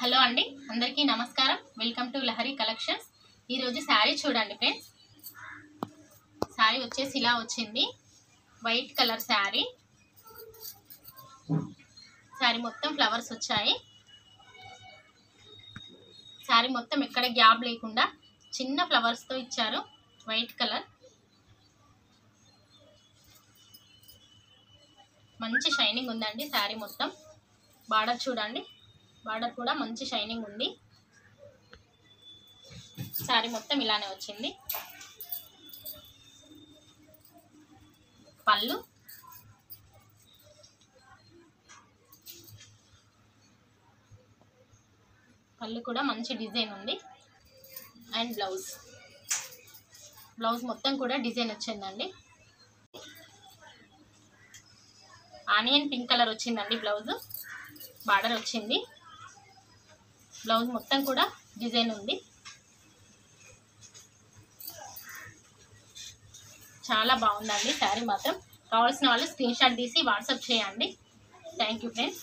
Hello అండి, అందరికీ నమస్కారం. Welcome to Lahari collections. ఈరోజు శారీ చూడండి ఫ్రెండ్స్. శారీ వచ్చేసి ఇలా వచ్చింది, వైట్ కలర్ శారీ. శారీ మొత్తం ఫ్లవర్స్ వచ్చాయి. శారీ మొత్తం ఎక్కడ గ్యాప్ లేకుండా చిన్న ఫ్లవర్స్తో ఇచ్చారు. వైట్ కలర్, మంచి షైనింగ్ ఉందండి శారీ మొత్తం. బార్డర్ చూడండి, బార్డర్ కూడా మంచి షైనింగ్ ఉంది. శారీ మొత్తం ఇలానే వచ్చింది. పళ్ళు, పళ్ళు కూడా మంచి డిజైన్ ఉంది. అండ్ బ్లౌజ్, బ్లౌజ్ మొత్తం కూడా డిజైన్ వచ్చిందండి. ఆనియన్ పింక్ కలర్ వచ్చిందండి బ్లౌజ్. బార్డర్ వచ్చింది. బ్లౌజ్ మొత్తం కూడా డిజైన్ ఉంది. చాలా బాగుందండి శారీ మాత్రం. కావాల్సిన వాళ్ళు స్క్రీన్ షాట్ తీసి వాట్సాప్ చేయండి. Thank you friends.